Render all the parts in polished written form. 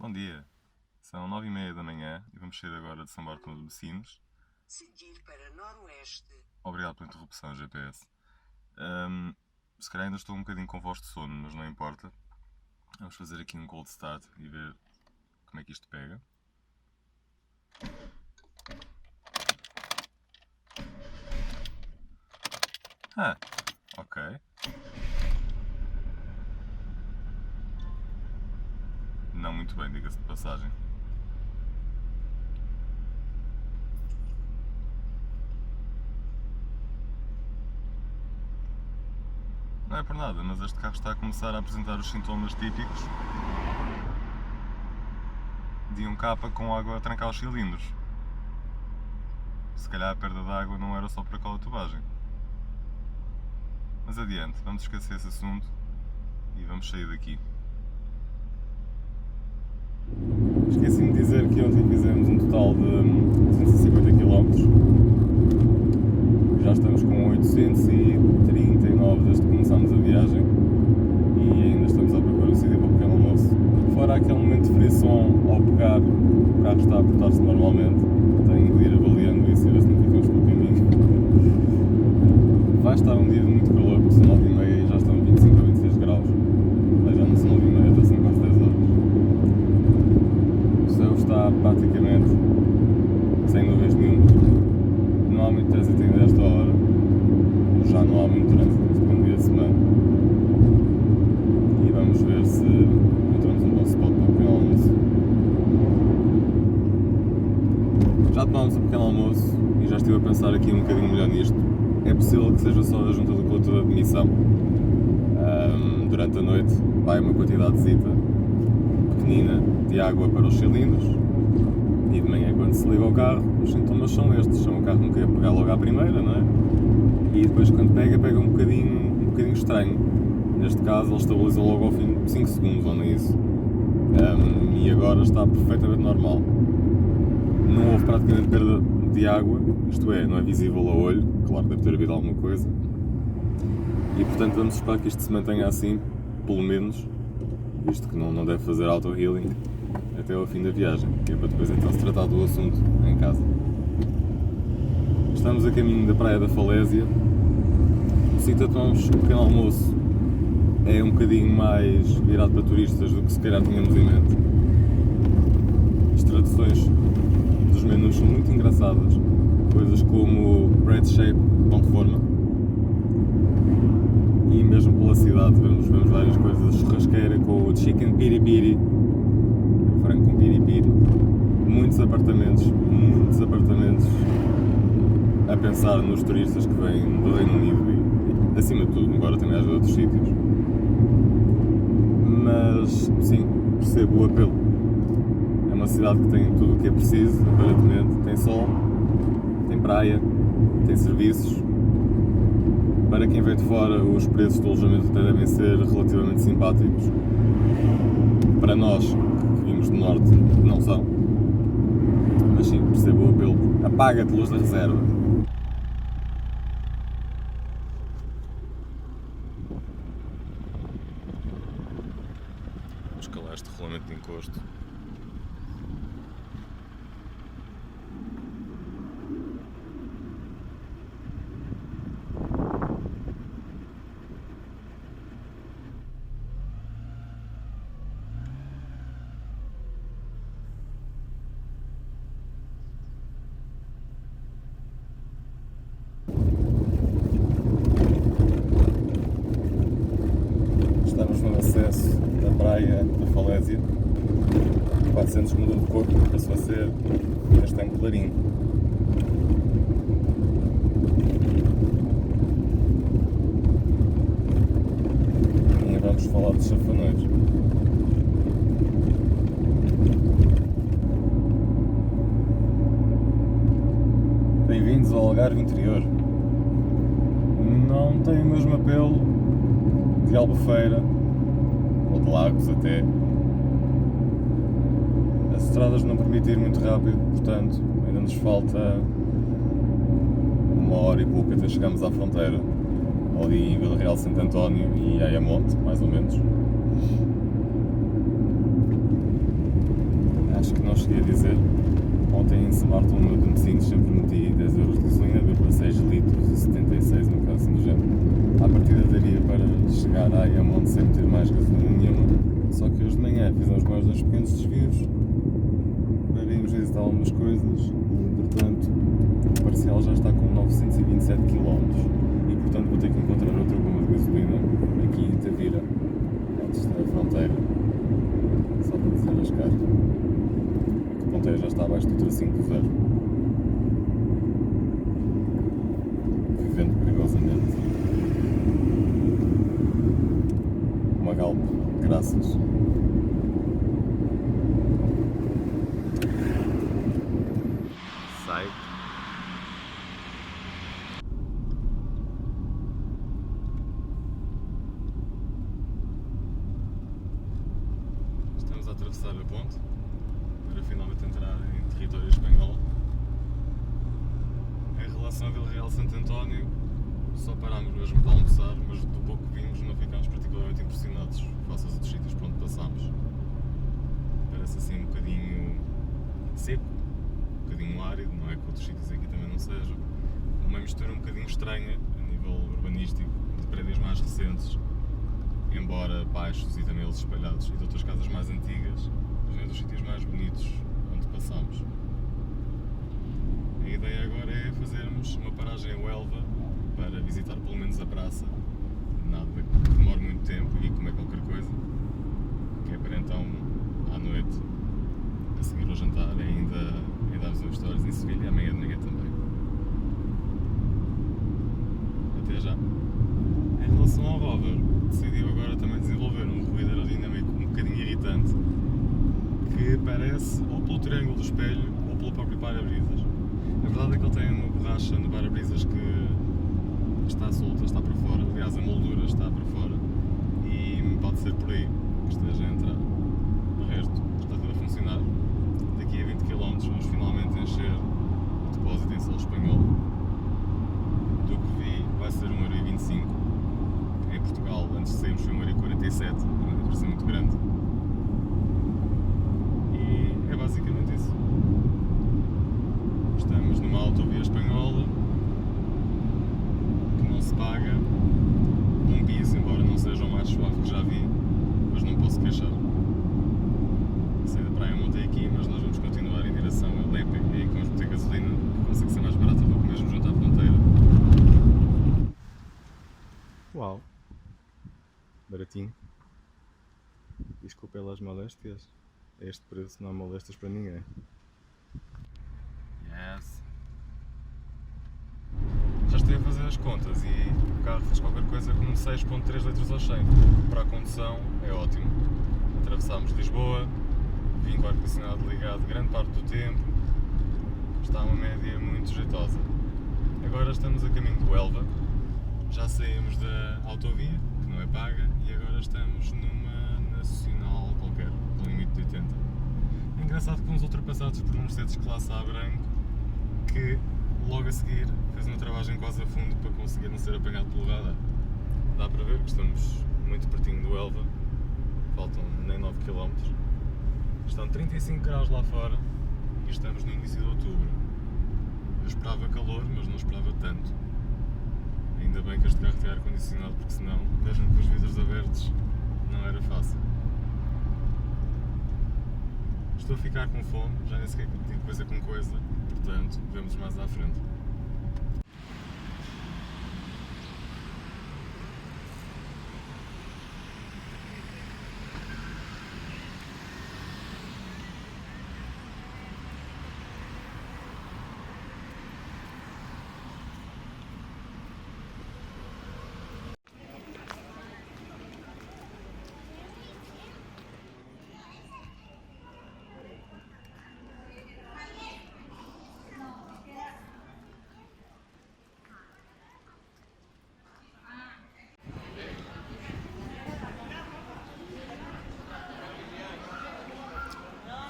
Bom dia, são 9h30 da manhã e vamos sair agora de São Bartolomeu de Sines. Seguir para Noroeste. Obrigado pela interrupção, GPS. Se calhar ainda estou um bocadinho com voz de sono, mas não importa. Vamos fazer aqui um cold start e ver como é que isto pega. Ok. Não muito bem, diga-se de passagem. Não é por nada, mas este carro está a começar a apresentar os sintomas típicos de um capa com água a trancar os cilindros. Se calhar a perda de água não era só por aquela tubagem. Mas adiante, vamos esquecer esse assunto e vamos sair daqui. Esqueci-me de dizer que ontem fizemos um total de 250 km. Já estamos com 839 desde que começámos a viagem e ainda estamos à procura de um sítio para o pequeno almoço. Fora aquele momento de frição ao pegar, o carro está a portar-se normalmente. Tenho de ir avaliando isso e ver se não ficamos pelo caminho. Vai estar um dia de muito calor, porque são 9h30 e já estão 25 a 26 graus. Mas já não são 9h30, já são quase 10 horas. O céu está praticamente sem nuvens nenhuma. Não há muito trânsito ainda a esta hora. Já não há muito trânsito neste primeiro dia de semana. E vamos ver se encontramos um bom spot para o pequeno almoço. Já tomámos o pequeno almoço e já estive a pensar aqui um bocadinho melhor nisto. É possível que seja só a junta da coletora de emissão. Durante a noite vai uma quantidadezita pequenina de água para os cilindros e de manhã, quando se liga ao carro, os sintomas são estes. O carro não quer pegar logo à primeira, não é? E depois, quando pega um bocadinho estranho. Neste caso, ele estabiliza logo ao fim de 5 segundos, ou nem isso. E agora está perfeitamente normal. Não houve praticamente perda de água, isto é, não é visível ao olho. Claro, deve ter havido alguma coisa. E portanto, vamos esperar que isto se mantenha assim, pelo menos, visto que não deve fazer auto-healing até ao fim da viagem, que é para depois então se tratar do assunto em casa. Estamos a caminho da Praia da Falésia. O sítio onde tomamos o pequeno almoço é um bocadinho mais virado para turistas do que se calhar tínhamos em mente. As traduções dos menus são muito engraçadas, coisas como bread shape, pão de forma. E mesmo pela cidade vemos várias coisas, churrasqueira com o chicken piri-piri, frango com piri-piri, muitos apartamentos a pensar nos turistas que vêm do Reino Unido e acima de tudo, embora também haja outros sítios. Mas sim, percebo o apelo. É uma cidade que tem tudo o que é preciso, aparentemente. Tem sol, tem praia, tem serviços. Para quem vem de fora, os preços do alojamento até devem ser relativamente simpáticos. Para nós, que vimos do Norte, não são. Mas sim, percebo o apelo. Apaga-te, luz da reserva. Vamos calar este rolamento de encosto. Estamos no acesso da Praia da Falésia, 400 que mudou de cor, passou a ser castanho clarinho. E vamos falar dos safanões. Bem-vindos ao Algarve Interior. Não tem o mesmo apelo de Albufeira, ou de Lagos até. As estradas não permitem ir muito rápido, portanto, ainda nos falta 1h e pouco até chegarmos à fronteira, ali em Vila Real de Santo António e Ayamonte, mais ou menos. Acho que não cheguei a dizer. Ontem em Smarton no meu Matosinhos sempre meti 10 euros de gasolina, deu para 6 litros e 76, no caso assim do género. À partida daria para chegar à Ayamonte sem meter mais gasolina nenhuma, só que hoje de manhã fizemos mais 2 pequenos desvios para irmos visitar algumas coisas e entretanto o parcial já está com 927 km e portanto vou ter que encontrar outra bomba de gasolina aqui em Tavira, antes da fronteira, só para desenrascar. A ponteira já está abaixo do tracinho do zero. Vivendo perigosamente. Uma Galp, graças. Sai. Estamos a atravessar a ponte para finalmente entrar em território espanhol. Em relação a Vila Real de Santo António, só parámos mesmo para almoçar, mas do pouco que vimos não ficámos particularmente impressionados face aos outros sítios por onde passámos. Parece assim um bocadinho seco, um bocadinho árido, não é que outros sítios aqui também não sejam. Uma mistura um bocadinho estranha a nível urbanístico, de prédios mais recentes, embora baixos e também eles espalhados, e de outras casas mais antigas, mas é dos sítios mais bonitos onde passamos. A ideia agora é fazermos uma paragem em Huelva para visitar pelo menos a praça, nada que demore muito tempo e comer qualquer coisa, que é para então à noite, a seguir ao jantar, ainda darmos umas histórias em Sevilha e amanhã de manhã também. Até já! Em relação ao rover, decidiu agora também desenvolver um ruído aerodinâmico um bocadinho irritante, que parece ou pelo triângulo do espelho ou pelo próprio para-brisas. A verdade é que ele tem uma borracha no para-brisas que está solta, está para fora, aliás a moldura está para fora e pode ser por aí que esteja a entrar. O resto está tudo a funcionar. Daqui a 20 km vamos finalmente encher o depósito em solo espanhol. Do que vi vai ser 1,25€. Em Portugal, antes de sairmos foi 1,47€, uma diferença muito grande. E é basicamente isso. Estamos numa autovia espanhola que não se paga um piso, embora não seja o mais suave que já vi, mas não posso queixar. Saí da praia, montei aqui, mas nós vamos continuar em direção a Lepe e aí que vamos meter gasolina, que consegue ser mais barata do que mesmo junto à fronteira. Uau! Baratinho. Desculpa pelas moléstias. A este preço não há moléstias para ninguém. Yes! Já estive a fazer as contas e o carro fez qualquer coisa como 6,3 litros ao 100. Para a condução é ótimo. Atravessámos Lisboa, vim com o ar-condicionado ligado grande parte do tempo. Está uma média muito jeitosa. Agora estamos a caminho de Huelva. Já saímos da autovia, que não é paga, e agora estamos numa nacional qualquer, com limite de 80. É engraçado que fomos ultrapassados por um Mercedes classe A branco que logo a seguir fez uma travagem quase a fundo para conseguir não ser apanhado pelo radar. Dá para ver que estamos muito pertinho do Huelva, faltam nem 9 km. Estão 35 graus lá fora e estamos no início de outubro. Eu esperava calor, mas não esperava tanto. Ainda bem que este carro tem ar-condicionado, porque senão, mesmo com os vidros abertos, não era fácil. Estou a ficar com fome, já nem sequer digo coisa com coisa, portanto, vemos mais à frente.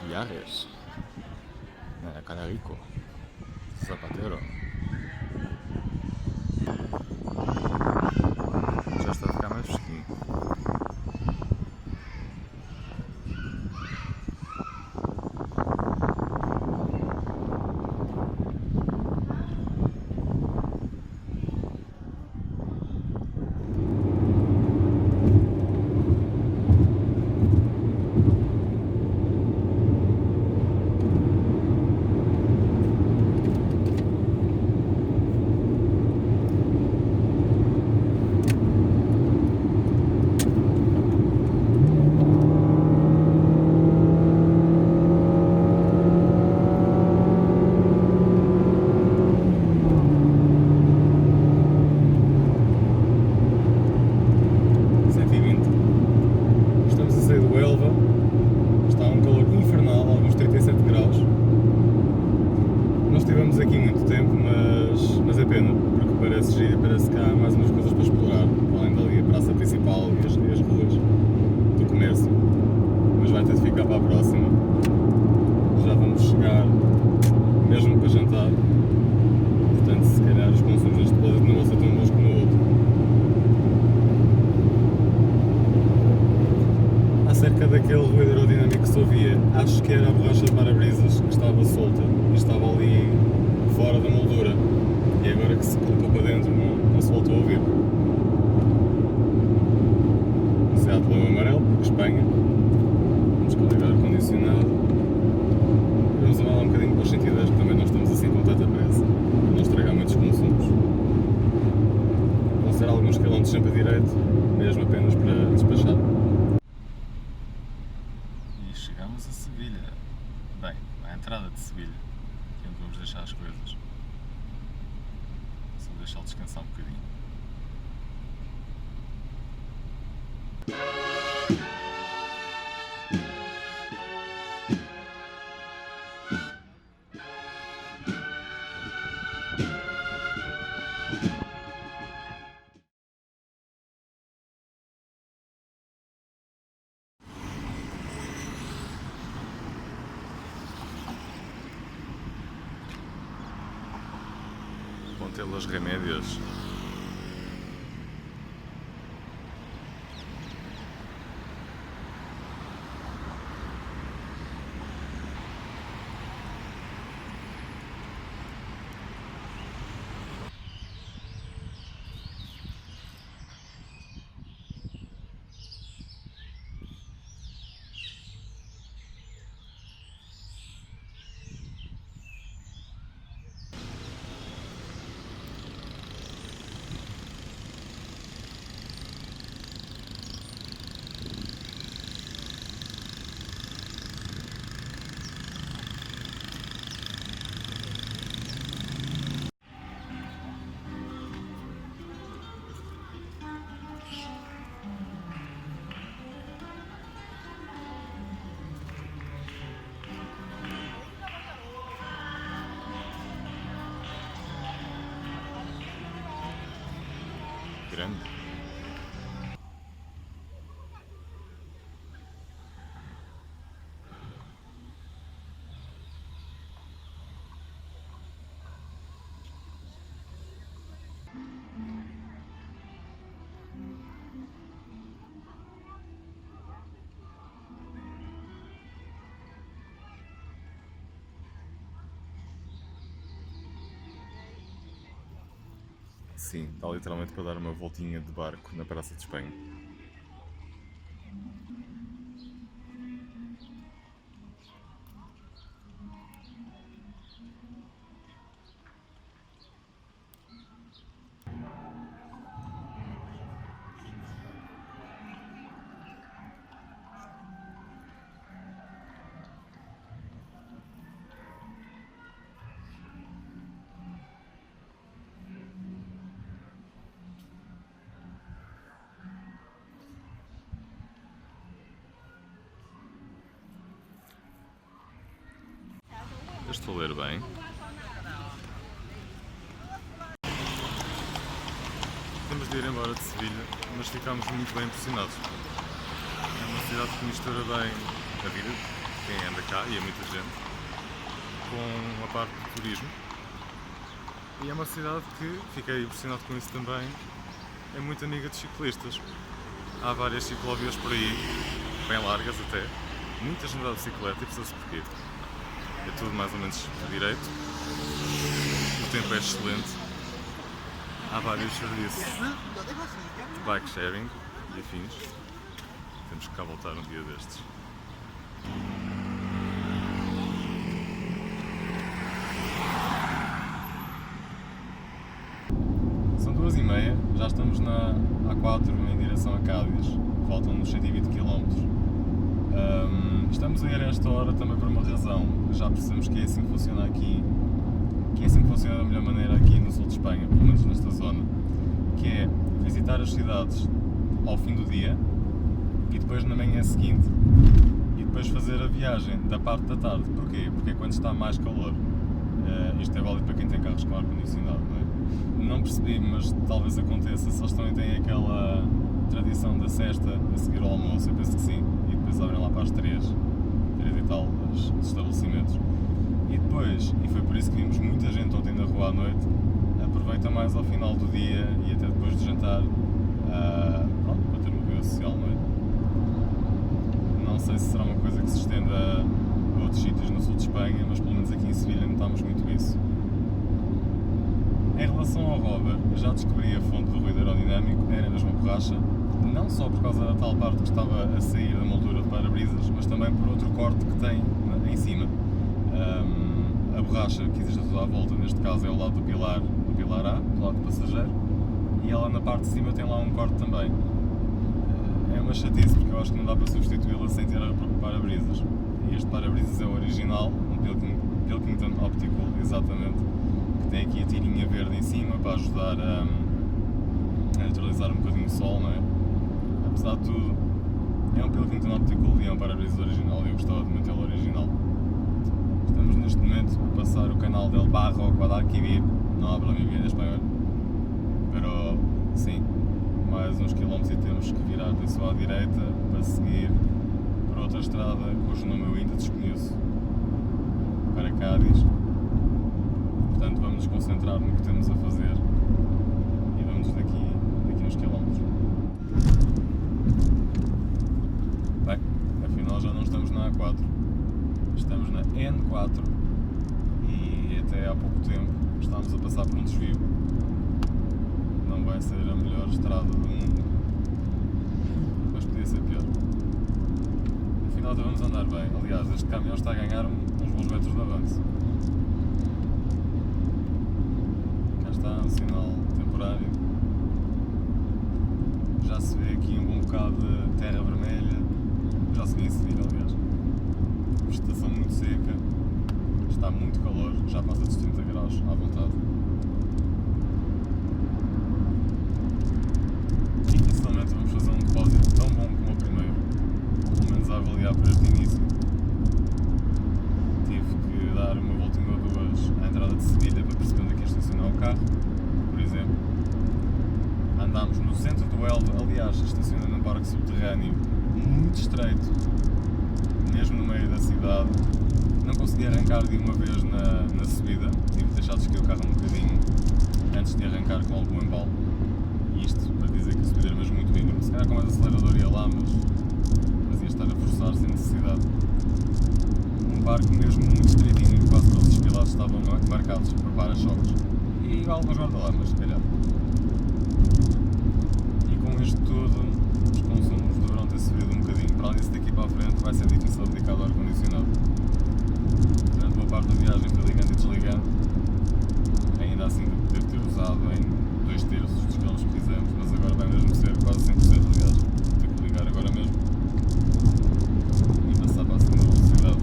Viajes. Canarico. Zapatero. Já está a ficar mais fresquinho. daquele ruído aerodinâmico que se ouvia, acho que era a borracha de para-brisas que estava solta e estava ali fora da moldura. E agora que se colocou para dentro não se voltou a ouvir. Seat Leão amarelo, Espanha. Vamos ligar ar-condicionado. Vamos andar um bocadinho para os 110, que também não estamos assim com tanta pressa. Para não estragar muitos consumos. Vão ser alguns quilómetros sempre a direito, mesmo apenas para despachar. E chegamos a Sevilha. Bem, à entrada de Sevilha, que é onde vamos deixar as coisas. Só deixá-lo descansar um bocadinho. Ponte Los Remédios. Grande. Sim, está literalmente para dar uma voltinha de barco na Praça de Espanha. Eu estou a ler bem. Temos de ir embora de Sevilha, mas ficámos muito bem impressionados. É uma cidade que mistura bem a vida de quem anda cá, e é muita gente, com a parte do turismo. E é uma cidade que, fiquei impressionado com isso também, é muito amiga de ciclistas. Há várias ciclovias por aí, bem largas até. Muita gente dá de bicicleta e precisa-se porquê. É tudo mais ou menos à direito. O tempo é excelente. Há vários serviços de bike sharing e afins. Temos que cá voltar um dia destes. São 2h30, já estamos na A4 em direção a Cádiz. Faltam-nos 120 km. Estamos a ir a esta hora também por uma razão. Já percebemos que é assim que funciona aqui, que é assim que funciona da melhor maneira aqui no sul de Espanha, pelo menos nesta zona, que é visitar as cidades ao fim do dia e depois na manhã seguinte e depois fazer a viagem da parte da tarde. Porquê? Porque é quando está mais calor. Isto é válido para quem tem carros com ar-condicionado, não é? Não percebi, mas talvez aconteça, se eles também têm aquela tradição da sesta a seguir ao almoço, eu penso que sim, e depois abrem lá para as 3 e tal os estabelecimentos. E depois, e foi por isso que vimos muita gente ontem na rua à noite, aproveita mais ao final do dia e até depois de jantar, para ter uma vida social, não é? Não sei se será uma coisa que se estenda a outros sítios no sul de Espanha, mas pelo menos aqui em Sevilha notámos muito isso. Em relação ao rover, já descobri a fonte do ruído aerodinâmico, era mesmo a borracha, não só por causa da tal parte que estava a sair da moldura de para-brisas, mas também por outro corte que tem em cima. A borracha que existe a toda a volta, neste caso é ao lado do pilar A, do lado do passageiro, e ela na parte de cima tem lá um corte também. É uma chatice, porque eu acho que não dá para substituí-la sem ter para-brisas. E este para-brisas é o original, um Pilkington Optical, exatamente, que tem aqui a tirinha verde em cima para ajudar a neutralizar um bocadinho o sol, não é? Apesar de tudo, é um Pilkington Optical e é um para-brisas original, e eu gostava de mantê-lo original. Estamos neste momento a passar o canal del Barro Guadalquivir, não hablo muy bien espanhol, pero sim, mais uns quilómetros e temos que virar atenção à direita para seguir para outra estrada cujo nome eu ainda desconheço, para Cádiz. Portanto, vamos nos concentrar no que temos a fazer e vamos daqui uns quilómetros. Bem, afinal já não estamos na A4, estamos na N4 e até há pouco tempo estávamos a passar por um desvio. Não vai ser a melhor estrada do mundo, mas podia ser pior. Afinal, vamos andar bem. Aliás, este caminhão está a ganhar uns bons metros de avanço. Cá está um sinal temporário. Já se vê aqui um bom bocado de terra vermelha. Já se vê em Sevilha, aliás. Vegetação muito seca. Está muito calor. Já passa dos 30 graus à vontade. Dificilmente vamos fazer um depósito tão bom como o primeiro. Pelo menos a avaliar por este início. Tive que dar uma voltinha ou duas à entrada de Sevilha para perceber onde é que ia estacionar o carro, por exemplo. Andámos no centro do Elva, aliás, estaciona num parque subterrâneo muito estreito, mesmo no meio da cidade. Não consegui arrancar de uma vez na subida, tive de deixar de esquiar o carro um bocadinho antes de arrancar com algum embalo. E isto para dizer que a subida era mesmo muito íngreme. Se calhar com mais acelerador ia lá, mas ia estar a forçar sem necessidade. Um parque mesmo muito estreitinho, quase todos os pilares estavam marcados para para-choques e alguns guarda-lamas, se calhar. E com isto tudo, os consumos deverão ter subido um bocadinho. Para além disso, daqui para a frente vai ser difícil dedicar ao ar-condicionado. Durante uma parte da viagem fui ligando e desligando. Ainda assim devo ter usado em 2/3 dos quilómetros que fizemos, mas agora vai mesmo ser quase 100%, aliás. Tenho que ligar agora mesmo e passar para a segunda velocidade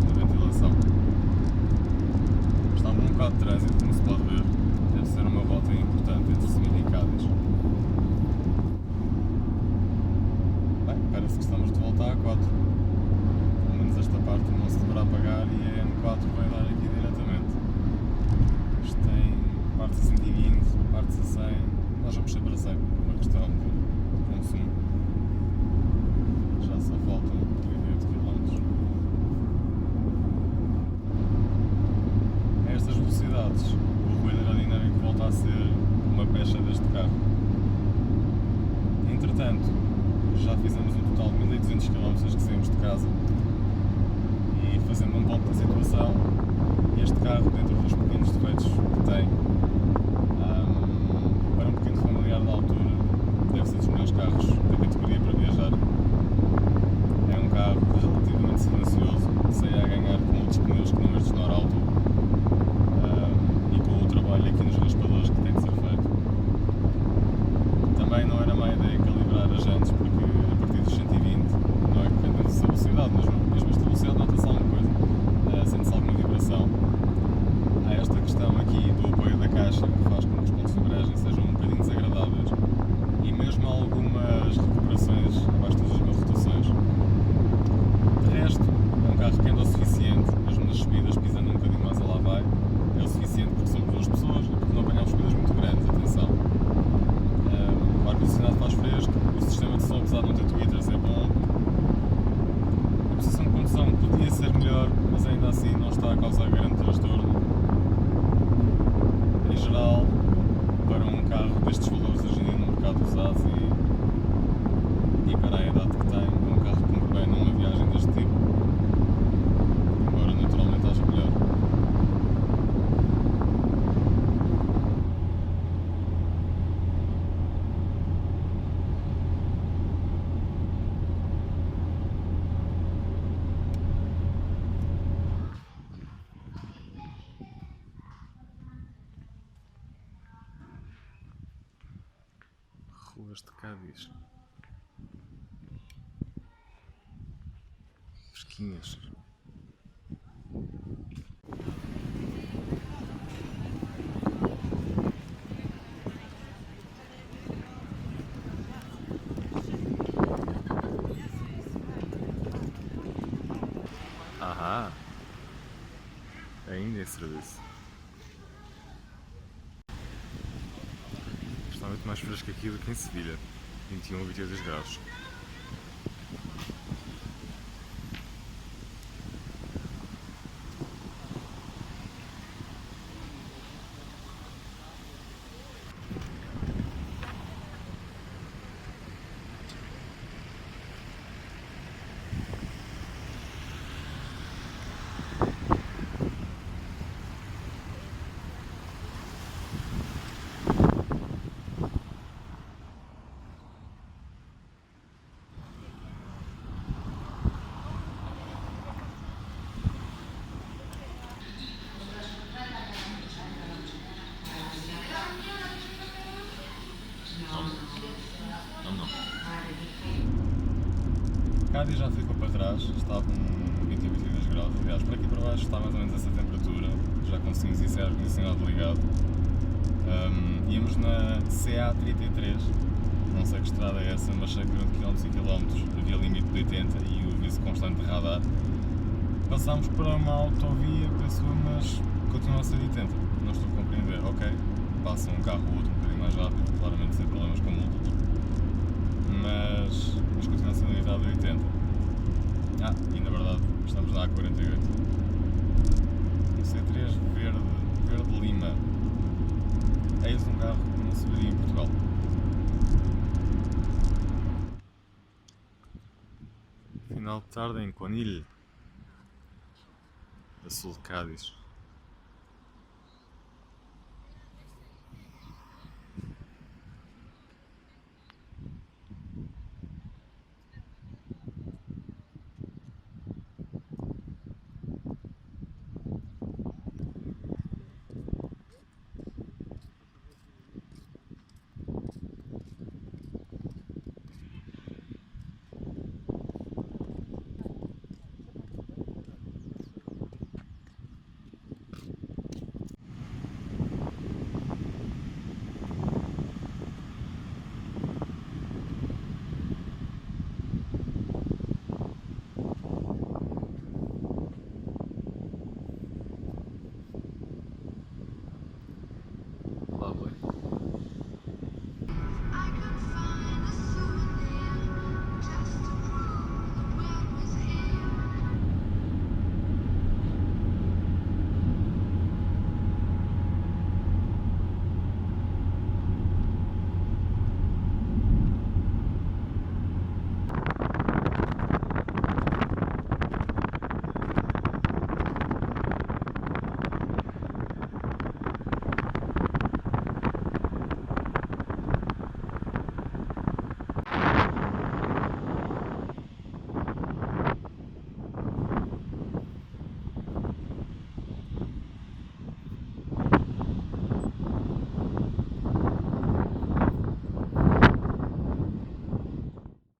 da ventilação. Está um bom bocado de trânsito, como se pode ver. Deve ser uma volta importante entre Sevilha e Cádiz. Bem, parece que estamos de volta à A4. Pelo menos esta parte não se deverá apagar e a N4 vai dar aqui diretamente. Isto tem partes a 120, partes a 100. Nós vamos sempre a 100, por uma questão de consumo. Já só faltam 38 km. A estas velocidades, o ruído aerodinâmico volta a ser uma pecha deste carro. Entretanto, já fizemos um total de 1200 km desde que saímos de casa. E fazendo um ponto da situação, este carro, dentro dos pequenos defeitos que tem, para um pequeno familiar da altura, deve ser dos melhores carros da categoria para viajar. É um carro relativamente silencioso, sai a ganhar com outros pneus que não estes no Arauto e com o trabalho aqui nos raspadores que tem de ser feito. Também não era má ideia calibrar as jantes, porque a partir dos 120 não é que andamos essa velocidade, mas mesmo esta velocidade nota-se alguma coisa, sente-se alguma vibração. Há esta questão aqui do apoio da caixa que faz com que os pontos de embreagem sejam um bocadinho desagradáveis e mesmo algumas recuperações abaixo das mesmas rotações. De resto, é um carro que anda o suficiente, mesmo nas subidas, pisando um bocadinho mais a lá vai, é o suficiente porque somos duas pessoas e porque não apanhamos subidas muito grandes, atenção. O ar-condicionado faz fresco, o sistema de som, apesar de não ter tweeters, é bom. A posição de condução podia ser melhor, mas ainda assim não está a causar grande transtorno. Em geral, para um carro destes valores hoje em dia no mercado usado e para a idade que tem, é um carro Ruas de Cádiz. Fresquinhas. Ahá! Ainda em serviço. Está muito mais fresco aqui do que em Sevilha. 21 ou 22 graus. Não. Cádiz já ficou para trás, está com 20 e 22 graus. Aliás, por aqui para baixo está mais ou menos essa temperatura. Já conseguimos ir ar-condicionado ligado. Íamos na CA33, não sei que estrada é essa, mas sei que durante quilómetros e quilómetros havia limite de 80 e o aviso constante de radar. Passámos para uma autovia, penso, mas continua a ser 80. Não estou a compreender. Ok, passa um carro ou outro um bocadinho mais rápido, claramente sem problemas com multas. Mas continua a ser limitado a 80. E na verdade estamos na A48. Um C3 verde lima. Eis um carro que não se veria em Portugal. Final de tarde em Conilhe, a sul de Cádiz.